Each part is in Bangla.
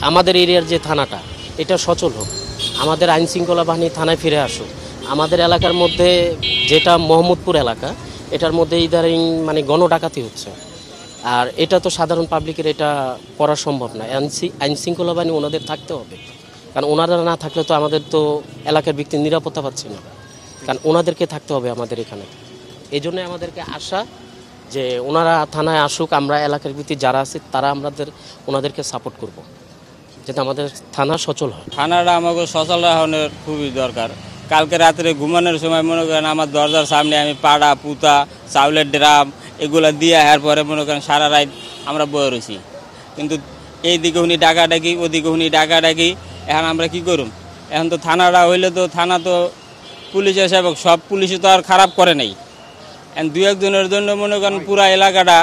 আমাদের এরিয়ার যে থানাটা এটা সচল হোক, আমাদের আইনশৃঙ্খলা বাহিনী থানায় ফিরে আসুক। আমাদের এলাকার মধ্যে যেটা মোহাম্মদপুর এলাকা, এটার মধ্যে ইদারিং মানে গণডাকাতি হচ্ছে, আর এটা তো সাধারণ পাবলিকের এটা করা সম্ভব না। আইনশৃঙ্খলা বাহিনী ওনাদের থাকতে হবে, কারণ ওনারা না থাকলে তো আমাদের তো এলাকার ব্যক্তি নিরাপত্তা পাচ্ছে না, কারণ ওনাদেরকে থাকতে হবে আমাদের এখানে। এই জন্য আমাদেরকে আশা যে ওনারা থানায় আসুক, আমরা এলাকার ব্যক্তি যারা আছে তারা ওনাদেরকে সাপোর্ট করব, যাতে আমাদের থানা সচল হয়। থানাটা আমাকে সচল রাখানোর খুবই দরকার। কালকে রাত্রে ঘুমানোর সময় মনে করেন আমার দরজার সামনে আমি পাড়া পুতা চাউলের ড্রাম এগুলো দিয়ে আসার পরে মনে করেন সারা রাত আমরা বয়ে রয়েছি, কিন্তু এইদিকে উনি ডাকাডাকি ওদিকে উনি ডাকাডাকি। এখন আমরা কি করুম? এখন তো থানাটা হইলে তো থানা তো পুলিশ হিসাবে সব পুলিশই তো আর খারাপ করে নাই। এখন দু একজনের জন্য মনে করেন পুরা এলাকাটা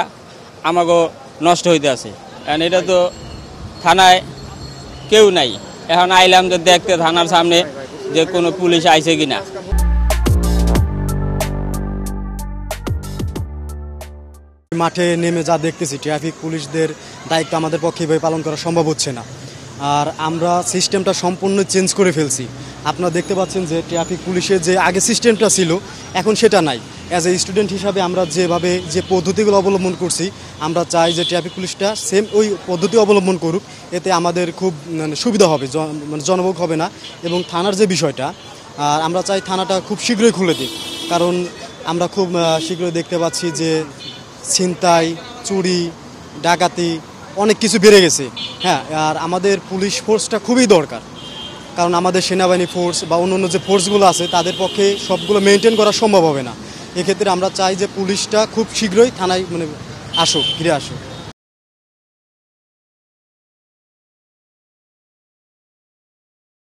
আমাকে নষ্ট হইতে আছে। এখন এটা তো থানায় কেউ নাই। এখন আইলাম যে দেখতে থানার সামনে যে কোনো পুলিশ আইছে কিনা। মাঠে নেমে যা দেখতেছি ট্রাফিক পুলিশদের দায়িত্ব আমাদের পক্ষে এভাবে পালন করা সম্ভব হচ্ছে না, আর আমরা সিস্টেমটা সম্পূর্ণ চেঞ্জ করে ফেলছি। আপনারা দেখতে পাচ্ছেন যে ট্রাফিক পুলিশের যে আগে সিস্টেমটা ছিল এখন সেটা নাই। অ্যাজ এ স্টুডেন্ট হিসাবে আমরা যেভাবে যে পদ্ধতিগুলো অবলম্বন করছি, আমরা চাই যে ট্রাফিক পুলিশটা সেম ওই পদ্ধতি অবলম্বন করুক। এতে আমাদের খুব সুবিধা হবে, জনভোগ হবে না। এবং থানার যে বিষয়টা, আমরা চাই থানাটা খুব শীঘ্রই খুলে দিক, কারণ আমরা খুব শীঘ্রই দেখতে পাচ্ছি যে ছিনতাই, চুরি, ডাকাতি অনেক কিছু বেড়ে গেছে। হ্যাঁ, আর আমাদের পুলিশ ফোর্সটা খুবই দরকার, কারণ আমাদের সেনাবাহিনী ফোর্স বা অন্য যে ফোর্সগুলো আছে তাদের পক্ষে সবগুলো মেনটেন করা সম্ভব হবে না। এক্ষেত্রে আমরা চাই যে পুলিশটা খুব শীঘ্রই থানায় আসুক, ফিরে আসুক।